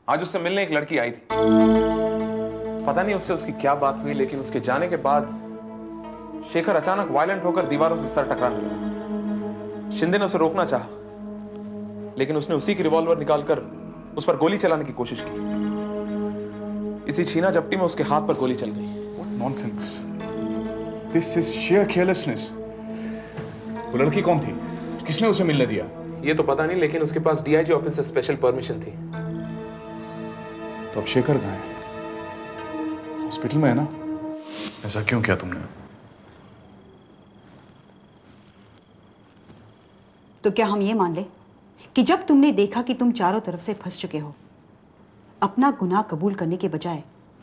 आज उससे मिलने एक लड़की आई थी। पता नहीं उससे उसकी क्या बात हुई, लेकिन उसके जाने के बाद शेखर अचानक वायलेंट होकर दीवारों से सर टकराने लगा। शिंदे ने उसे रोकना चाहा, लेकिन उसने उसी की रिवॉल्वर निकालकर उस पर गोली चलाने की कोशिश की। इसी छीना झपटी में उसके हाथ पर गोली चल गई। What nonsense! This is sheer carelessness. वो लड़की कौन थी? किसने उसे मिलने दिया? ये तो पता नहीं, लेकिन उसके पास डीआईजी ऑफिस से स्पेशल परमिशन थी। तो अब शेखर कहाँ है? हॉस्पिटल में है ना? ऐसा क्यों किया तुमने? तो क्या हम ये मान ले कि जब तुमने देखा कि तुम चारों तरफ से फंस चुके हो, अपना गुनाह कबूल करने के बजाय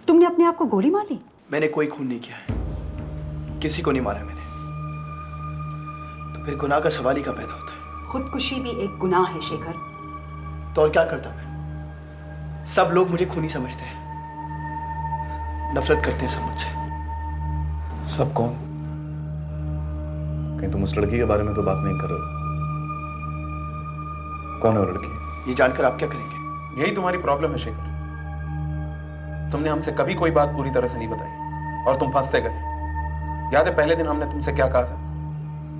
तुमने अपने आप को गोली मार ली? मैंने कोई खून नहीं किया है, किसी को नहीं मारा मैंने। तो फिर गुनाह का सवाल ही कहाँ पैदा होता है? खुदकुशी भी एक गुनाह है शेखर। तो और क्या करता मैं? सब लोग मुझे खूनी समझते हैं, नफरत करते हैं सब मुझसे। सब कौन? कहीं तुम उस लड़की के बारे में तो बात नहीं कर रहे हो? कौन है वो लड़की? ये जानकर आप क्या करेंगे? यही तुम्हारी प्रॉब्लम है शेखर। तुमने हमसे कभी कोई बात पूरी तरह से नहीं बताई और तुम फंसते गए। याद है पहले दिन हमने तुमसे क्या कहा था?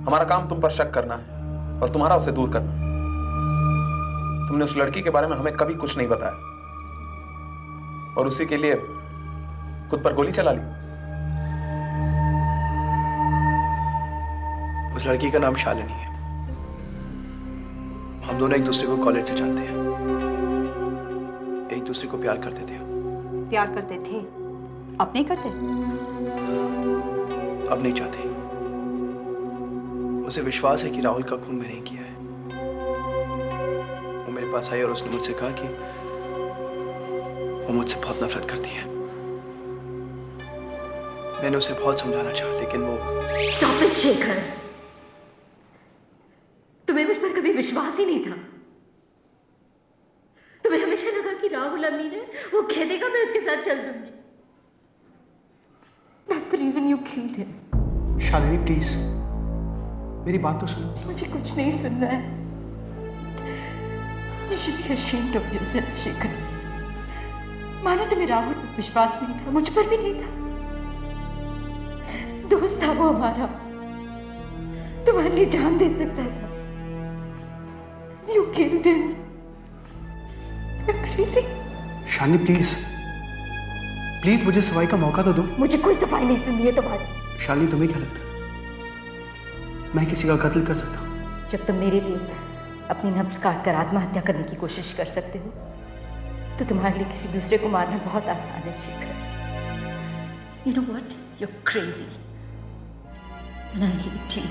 हमारा काम तुम पर शक करना है और तुम्हारा उसे दूर करना। तुमने उस लड़की के बारे में हमें कभी कुछ नहीं बताया और उसी के लिए खुद पर गोली चला ली। उस लड़की का नाम शालिनी है। हम दोनों एक दूसरे को कॉलेज से जानते हैं, एक दूसरे को प्यार करते थे। प्यार करते थे, अब नहीं करते? अब नहीं चाहते। उसे विश्वास है कि राहुल का खून मैंने किया है। वो मेरे पास आई और उसने मुझसे कहा कि वो मुझसे बहुत नफरत करती है। मैंने उसे बहुत समझाना चाहा, लेकिन वो Stop it, शेखर। तुम्हें मुझ पर कभी विश्वास ही नहीं था। तुम्हें हमेशा लगा कि राहुल अमीन है, वो कह देगा मैं उसके साथ चल दूंगी। That's the reason you killed him. Shalini please मेरी बात तो सुनो। मुझे कुछ नहीं सुनना है। You should be ashamed of yourself, Shekhar. मानो तुम्हें राहुल पर विश्वास नहीं था, मुझ पर भी नहीं था। दोस्त था वो हमारा, तुम्हारे लिए जान दे सकता था। You killed him. You're crazy. Shalini please please मुझे सफाई का मौका तो दो। मुझे कोई सफाई नहीं सुननी है तुम्हारी। शालिनी तुम्हें क्या लगता है मैं किसी का कत्ल कर सकता हूँ? जब तुम मेरे लिए अपनी नब्ज काट कर आत्महत्या करने की कोशिश कर सकते हो, तो तुम्हारे लिए किसी दूसरे को मारना बहुत आसान है, Shekhar. You know what? You're crazy. And I hate you.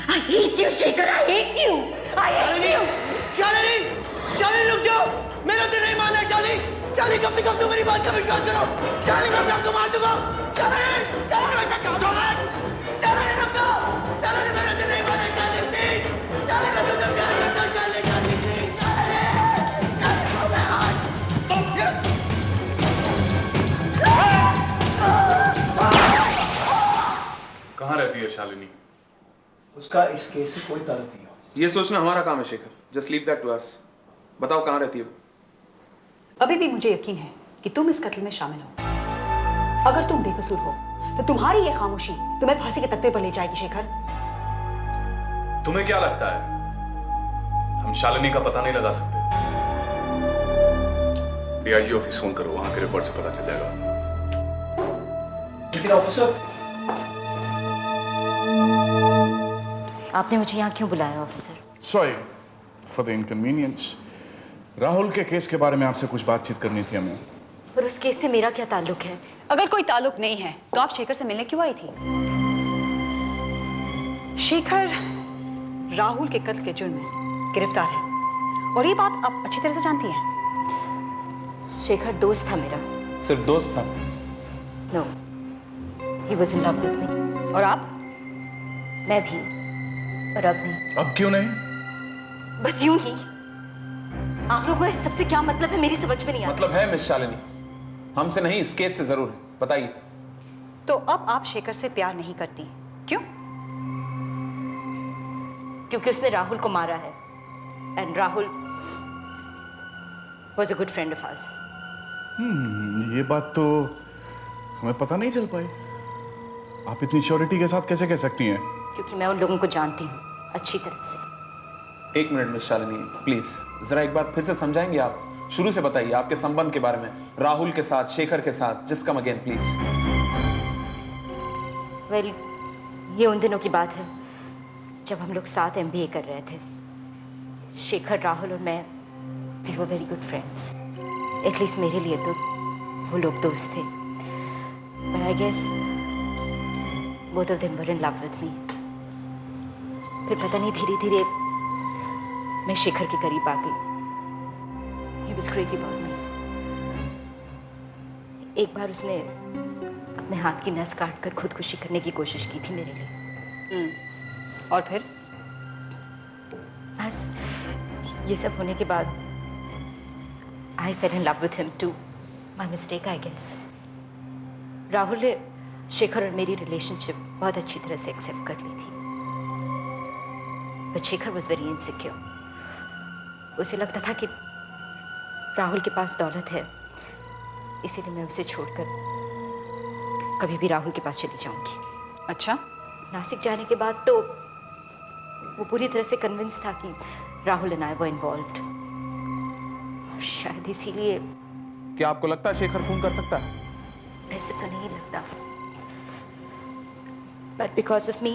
I hate you, Shekhar. I hate you. I hate you. Shalini Shalini रुक जाओ, मेरा तो नहीं माना। शालिनी शालिनी कब से कब तुम मेरी बात का विश्वास करो। शालिनी मैं आपको मार दूंगा। शालिनी शालिनी वैसा क्या दो मत। शालिनी रुक जाओ, शालिनी मेरा तो नहीं माना। शालिनी प्लीज, शालिनी मैं तुझसे प्यार करता हूँ। शालिनी शालिनी प्लीज, शालिनी को मैं आज कहाँ रहती है शालिनी? उसका इस केस से कोई ताल्लुक नहीं है। ये सोचना हमारा काम है Shekhar. Just leave that to us. बताओ कहाँ रहती हो? अभी भी मुझे यकीन है कि तुम इस कत्ल में शामिल हो। अगर तुम बेकसूर हो तो तुम्हारी ये खामोशी तुम्हें फांसी के तख्ते पर ले जाएगी शेखर। तुम्हें क्या लगता है हम शालिनी का पता नहीं लगा सकते? डीआईजी ऑफिस फोन करो, वहां के रिकॉर्ड से पता चल जाएगा। लेकिन ऑफिसर, आपने मुझे यहाँ क्यों बुलाया, officer? Sorry for the inconvenience. Rahul के केस के बारे में आपसे कुछ बातचीत करनी थी हमें। और उस केस से मेरा क्या ताल्लुक है? अगर कोई ताल्लुक नहीं है तो आप शेखर से मिलने क्यों आई थी? शेखर राहुल के कत्ल के जुर्म में गिरफ्तार है और ये बात आप अच्छी तरह से जानती हैं। शेखर दोस्त था मेरा। सिर्फ दोस्त था? No, he was in love with me. और आप? मैं भी, पर अब नहीं। अब क्यों नहीं? बस यूं ही। आप लोगों को इस सबसे क्या मतलब है, मेरी समझ में नहीं आता। मतलब है मिस शालिनी, हमसे नहीं इस केस से जरूर है। बताइए। तो अब आप शेखर से प्यार नहीं करती, क्यों? क्योंकि उसने राहुल को मारा है। And Rahul was a good friend of ours. ये बात तो हमें पता नहीं चल पाई। आप इतनी श्योरिटी के साथ कैसे कह सकती हैं? क्योंकि मैं उन लोगों को जानती हूँ अच्छी तरह से। एक मिनट मिस शालिनी, प्लीज जरा एक बार फिर से समझाएंगे आप? शुरू से बताइए आपके संबंध के बारे में, राहुल के साथ, शेखर के साथ। Just come again please. Well, ये उन दिनों की बात है जब हम लोग साथ MBA कर रहे थे। शेखर, राहुल और मैं, we were very good friends. At least मेरे लिए तो वो लोग दोस्त थे। But I guess both of them were in love with me. फिर पता नहीं धीरे धीरे मैं शेखर के करीब आ गई। He was crazy about me. एक बार उसने अपने हाथ की नस काट कर खुदकुशी करने की कोशिश की थी मेरे लिए। और फिर? बस ये सब होने के बाद I fell in love with him too. My mistake, I guess. Rahul ने शेखर और मेरी रिलेशनशिप बहुत अच्छी तरह से एक्सेप्ट कर ली थी। But Shekhar was very insecure. उसे लगता था कि राहुल के पास दौलत है, इसीलिए मैं उसे छोड़कर कभी भी राहुल के पास चली जाऊंगी। अच्छा? नासिक जाने के बाद तो वो पूरी तरह से कन्विंस था कि Rahul and I were involved. शायद इसीलिए। क्या आपको लगता है शेखर खून कर सकता है? ऐसे तो नहीं लगता, बट बिकॉज ऑफ मी,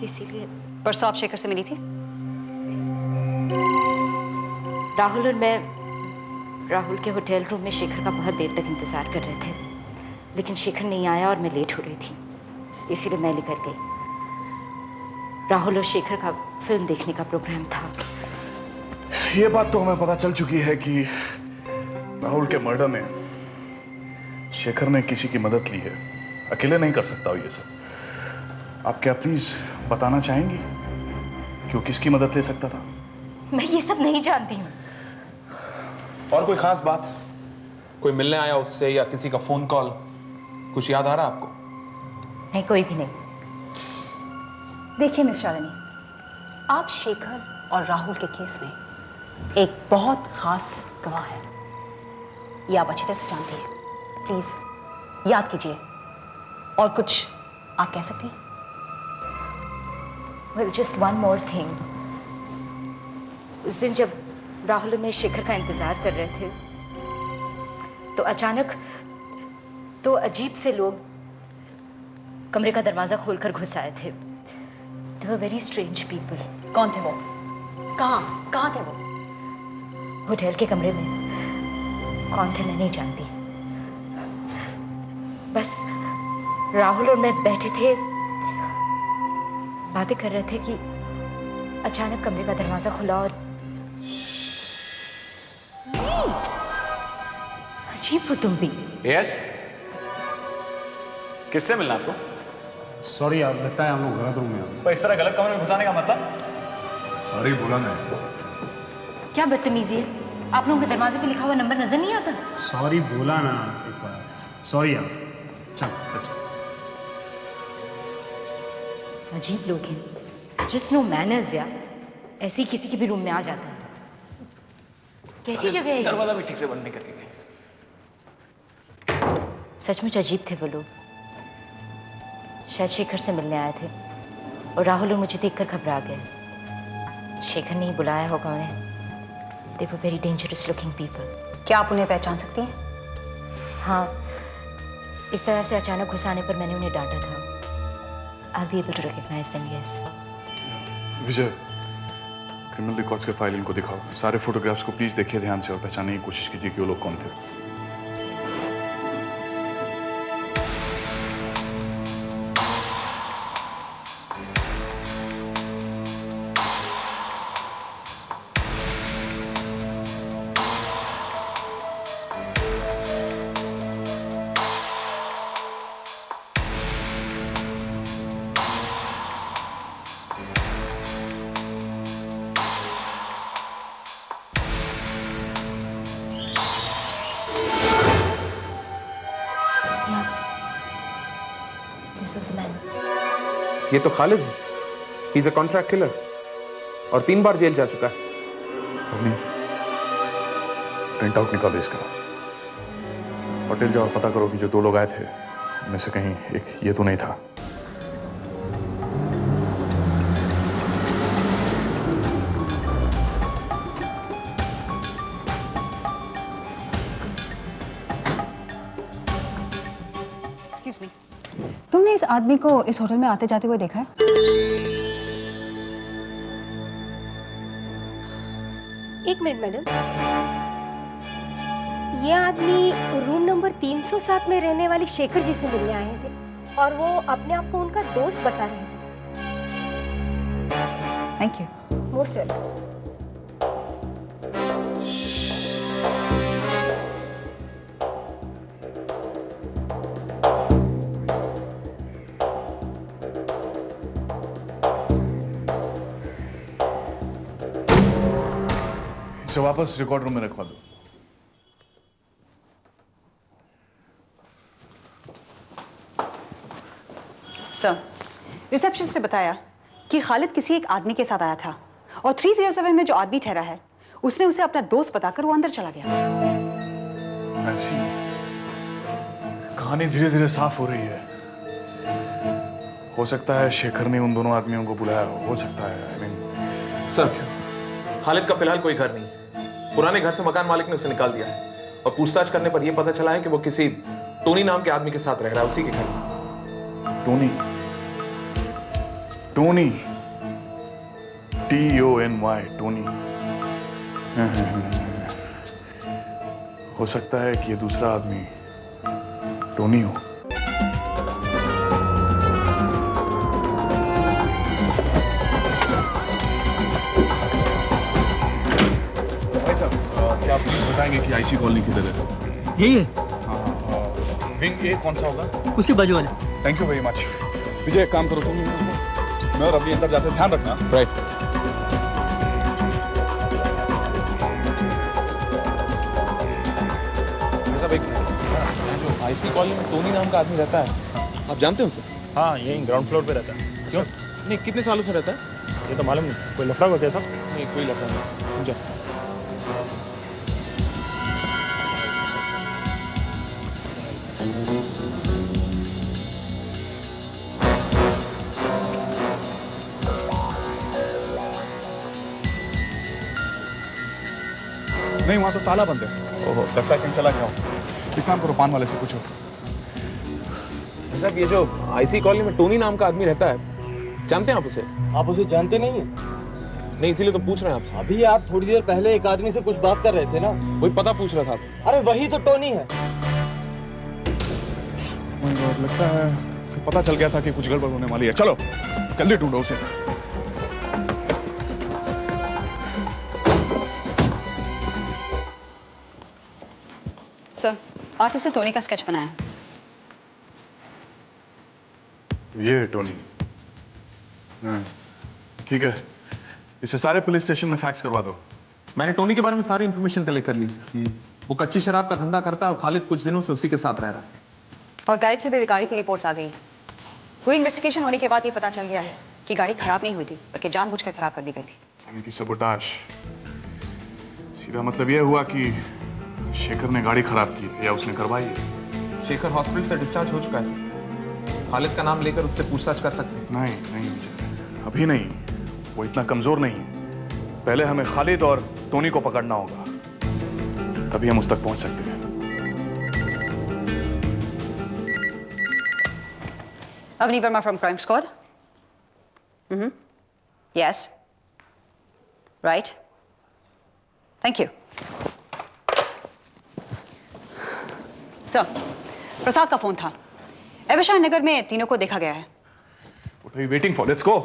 इसीलिए। परसों आप शेखर से मिली थी? राहुल और मैं राहुल के होटल रूम में शेखर का बहुत देर तक इंतजार कर रहे थे, लेकिन शेखर नहीं आया और मैं लेट हो रही थी, इसीलिए मैं लेकर गई। राहुल और शेखर का फिल्म देखने का प्रोग्राम था। ये बात तो हमें पता चल चुकी है कि राहुल के मर्डर में शेखर ने किसी की मदद ली है। अकेले नहीं कर सकता ये सब। आप क्या प्लीज बताना चाहेंगी कि वो किसकी मदद ले सकता था? मैं ये सब नहीं जानती हूँ। और कोई खास बात? कोई मिलने आया उससे या किसी का फोन कॉल कुछ याद आ रहा आपको? नहीं, कोई भी नहीं। देखिए मिस शालिनी, आप शेखर और राहुल के केस में एक बहुत खास गवाह है, ये आप अच्छी तरह से जानती हैं। प्लीज याद कीजिए। और कुछ आप कह सकती हैं? Well, just one more thing. उस दिन जब राहुल और मैं शेखर का इंतजार कर रहे थे, तो अचानक दो अजीब से लोग कमरे का दरवाजा खोलकर घुस आए थे। They were very strange people. कौन थे वो? कहाँ थे वो? होटल के कमरे में। कौन थे मैं नहीं जानती। बस राहुल और मैं बैठे थे, बातें कर रहे थे कि अचानक कमरे का दरवाजा खुला और अजीब हो तुम भी। यस, किससे मिलना आपको? सॉरी यार, लगता है हम लोग गलत रूम में आ गए। पर इस तरह गलत कमरे में घुसाने का मतलब? सॉरी बोला नहीं। क्या बदतमीजी है? आप लोगों के दरवाजे पे लिखा हुआ नंबर नजर नहीं आता? सॉरी बोला ना एक बार। सॉरी यार, चल लेट्स गो। अजीब लोग हैं, जिस नो मैनर्स या ऐसे ही किसी के भी रूम में आ जाता है। कैसी जगह है ये? दरवाजा भी ठीक से बंद नहीं करके गए। सचमुच अजीब थे वो लोग। शायद शेखर से मिलने आए थे और राहुल और मुझे देखकर घबरा गए। शेखर ने ही बुलाया होगा उन्हें। They were very dangerous looking people. क्या आप उन्हें पहचान सकती हैं? हाँ, इस तरह से अचानक घुसाने पर मैंने उन्हें डांटा था। I'll be able to recognize them, yes. Vijay, criminal records के फाइल इनको दिखाओ। सारे फोटोग्राफ्स को प्लीज देखिए ध्यान से और पहचानने की कोशिश कीजिए कि वो लोग कौन थे। This was the man. ये तो खालिद है। He is a contract killer और 3 बार जेल जा चुका है। अवनी, प्रिंट आउट निकालो इसका। होटल जाओ, पता करो कि जो 2 लोग आए थे उनमें से कहीं एक ये तो नहीं था। एक्सक्यूज मी, तुमने इस आदमी को इस होटल में आते जाते हुए देखा है? एक मिनट मैडम, ये आदमी रूम नंबर 307 में रहने वाली शेखर जी से मिलने आए थे और वो अपने आप को उनका दोस्त बता रहे थे। Thank you. Most welcome. इसे वापस रिकॉर्ड रूम में रखवा दो। सर, रिसेप्शन से बताया कि खालिद किसी एक आदमी के साथ आया था और 307 में जो आदमी ठहरा है उसने उसे अपना दोस्त बताकर वो अंदर चला गया। ऐसी कहानी धीरे धीरे साफ हो रही है। हो सकता है शेखर ने उन दोनों आदमियों को बुलाया हो सकता है। I mean, सर, खालिद का फिलहाल कोई घर नहीं है। पुराने घर से मकान मालिक ने उसे निकाल दिया है और पूछताछ करने पर यह पता चला है कि वो किसी टोनी नाम के आदमी के साथ रह रहा है, उसी के घर में। Tony, Tony, TONY, Tony. हो सकता है कि ये दूसरा आदमी टोनी हो। भाई साहब, क्या आप प्लीज बताएंगे कि आईसी कॉलोनी किधर है? यही है, हाँ, विंग ए कौन सा होगा? उसके बाजू वाले। Thank you very much. Vijay, एक काम करो, तुम मैं और अभी अंदर जाते ध्यान रखना। राइट। एक जो आईसी कॉलोनी में टोनी नाम का आदमी रहता है, आप जानते हो उसे? हाँ, यही ग्राउंड फ्लोर पे रहता है। क्यों? नहीं, कितने सालों से रहता है? ये तो मालूम नहीं, कोई लफड़ा हुआ क्या सब? नहीं, कोई लफड़ा नहीं। जा। नहीं, वहां तो ताला बंद है। ओहो, लगता है कहीं चला गया हूँ। एक काम करो, पान वाले से पूछो। साहब, ये जो आईसी कॉलोनी में टोनी नाम का आदमी रहता है, जानते हैं आप उसे? आप उसे जानते नहीं हैं? नहीं, इसीलिए तो पूछ रहे हैं आपसे। अभी आप थोड़ी देर पहले एक आदमी से कुछ बात कर रहे थे ना? वही पता पूछ रहा था आप। अरे वही तो टोनी है। लगता है उसे पता चल गया था कि कुछ गड़बड़ होने वाली है। चलो जल्दी ढूंढो उसे। सर, आर्टिस्ट ने टोनी का स्केच बनाया है। ये है टोनी। ठीक है, इसे सारे पुलिस स्टेशन में फैक्स करवा दो। मैंने टोनी के बारे में सारी इन्फॉर्मेशन कलेक्ट कर ली सर। वो कच्ची शराब का धंधा करता है और खालिद कुछ दिनों से उसी के साथ रह रहा है। और गाड़ी से भी गाड़ी की रिपोर्ट्स आ गई। पूरी इन्वेस्टिगेशन होने के बाद ये पता चल गया है कि गाड़ी खराब नहीं हुई थी, बल्कि जानबूझकर खराब कर दी गई थी। इनकी सबोटाश। सीधा मतलब यह हुआ कि शेखर ने गाड़ी खराब की या उसने करवाई है। शेखर हॉस्पिटल से डिस्चार्ज हो चुका है सर। खालिद का नाम लेकर उससे पूछताछ कर सकते हैं। नहीं नहीं विजय, अभी नहीं। वो इतना कमजोर नहीं है। पहले हमें खालिद और टोनी को पकड़ना होगा, तभी हम उस तक पहुंच सकते हैं। Avni Verma from Crime Squad. Yes. Right. Thank you. Sir, प्रसाद का फोन था। एवशान नगर में तीनों को देखा गया है। What are you waiting for? Let's go.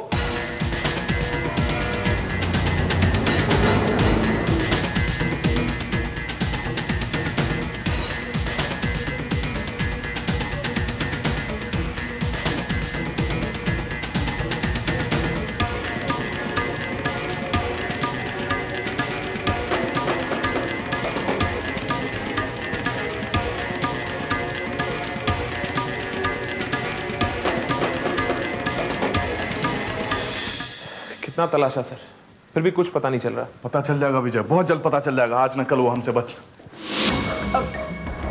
कितना तलाशा सर, फिर भी कुछ पता नहीं चल रहा। पता चल जाएगा विजय, बहुत जल्द पता चल जाएगा। आज न कल वो हमसे बच।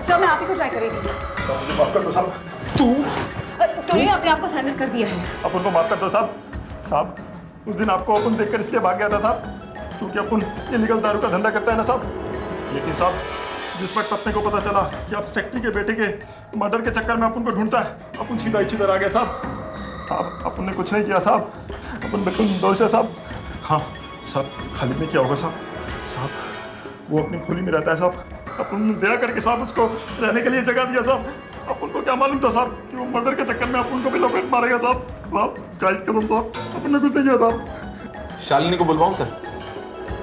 सर मैं आप ही को ट्राई कर रही थी। मुझे माफ कर दो साहब। तू तूने अपने आप को सरेंडर कर दिया है। अपन को माफ कर दो साहब। साहब उस दिन आपको अपन देखकर इसलिए भाग गया था साहब क्योंकि अपन इलीगल दारू का धंधा करता है ना साहब। लेकिन साहब जिस वक्त अपने को पता चला कि आप सेक्रेटरी के बेटे के मर्डर के चक्कर में अपन को ढूंढता है, अपन सीधा इधर आ गया साहब। साहब अपन ने कुछ नहीं किया साहब, अपन बिल्कुल निर्दोष है साहब। हाँ साहब, खालिद ने किया होगा साहब। साहब वो अपनी खुली में रहता है साहब, अपन ने दया करके साहब उसको रहने के लिए जगह दिया साहब। अपन को क्या मालूम था साहब कि वो मर्डर के चक्कर में अपन को भी लपेट मारेगा साहब। साहब गाइड कदम साहब, अपन ने कुछ नहीं किया साहब। शालिनी को बुलवाऊं सर?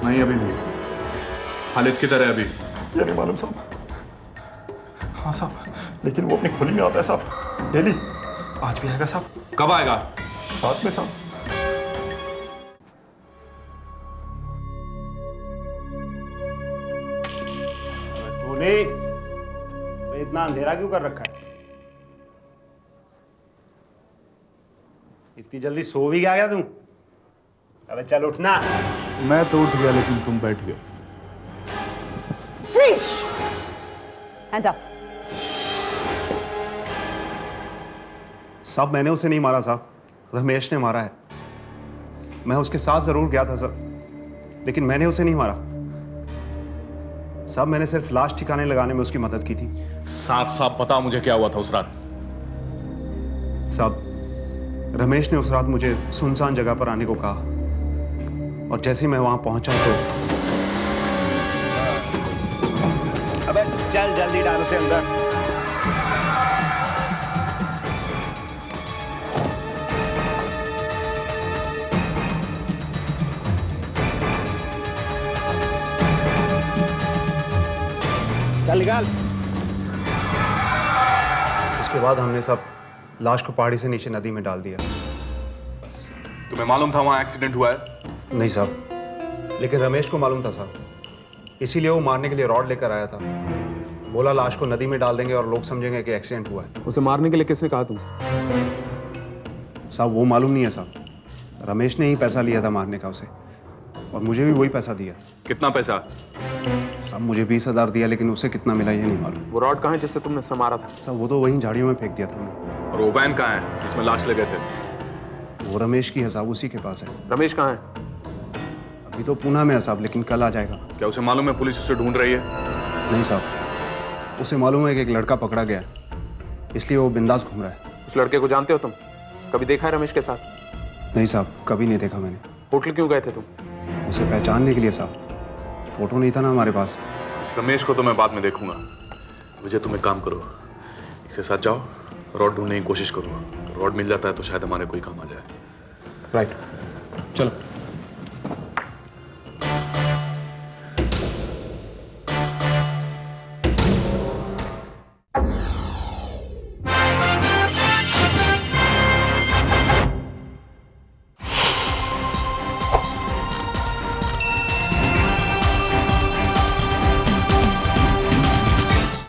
नहीं अभी नहीं। खालिद किधर है अभी? ये नहीं मालूम साहब। हाँ साहब, लेकिन वो अपनी खुली में आता है साहब डेली। आज भी आएगा साहब। कब आएगा? साथ में साहब। टोनी, इतना अंधेरा क्यों कर रखा है? इतनी जल्दी सो भी गया तू? अबे चल उठना। मैं तो उठ गया लेकिन तुम बैठ गए। Freeze! Hands up. साहब मैंने उसे नहीं मारा साहब, रमेश ने मारा है। मैं उसके साथ जरूर गया था सर, लेकिन मैंने उसे नहीं मारा साहब। मैंने सिर्फ लाश ठिकाने लगाने में उसकी मदद की थी। साफ साफ बता मुझे क्या हुआ था उस रात। साहब रमेश ने उस रात मुझे सुनसान जगह पर आने को कहा और जैसे ही मैं वहां पहुंचा तो अबे चल जल्दी डाल उसे अंदर। चल निकाल। उसके बाद हमने सब लाश को पहाड़ी से नीचे नदी में डाल दिया। तुम्हें मालूम था वहां एक्सीडेंट हुआ है? नहीं साहब, लेकिन रमेश को मालूम था साहब, इसीलिए वो मारने के लिए रॉड लेकर आया था। बोला लाश को नदी में डाल देंगे और लोग समझेंगे कि एक्सीडेंट हुआ है। उसे मारने के लिए किसने कहा तुमसे? साहब वो मालूम नहीं है साहब। रमेश ने ही पैसा लिया था मारने का उसे, और मुझे भी वही पैसा दिया। कितना पैसा? साहब मुझे 20,000 दिया, लेकिन उसे कितना मिला ये नहीं मालूम। वो रॉड कहाँ है जिससे तुमने उसे मारा था? साहब वो तो वहीं झाड़ियों में फेंक दिया था मैंने। और वो वैन कहाँ है जिसमें लाश लगे थे? वो रमेश की है साहब, उसी के पास है। रमेश कहाँ है? अभी तो पूना में है साहब, लेकिन कल आ जाएगा। क्या उसे मालूम है पुलिस उसे ढूंढ रही है? नहीं साहब, उसे मालूम है कि एक लड़का पकड़ा गया है, इसलिए वो बिंदास घूम रहा है। उस लड़के को जानते हो तुम? कभी देखा है रमेश के साथ? नहीं साहब, कभी नहीं देखा मैंने। होटल क्यों गए थे तुम? उसे पहचानने के लिए साहब। फोटो नहीं था ना हमारे पास। इस रमेश को तो मैं बाद में देखूंगा। विजय तुम एक काम करो, इसके साथ जाओ, रॉड ढूंढने की कोशिश करो। रॉड मिल जाता है तो शायद हमारे कोई काम आ जाए। राइट, चलो।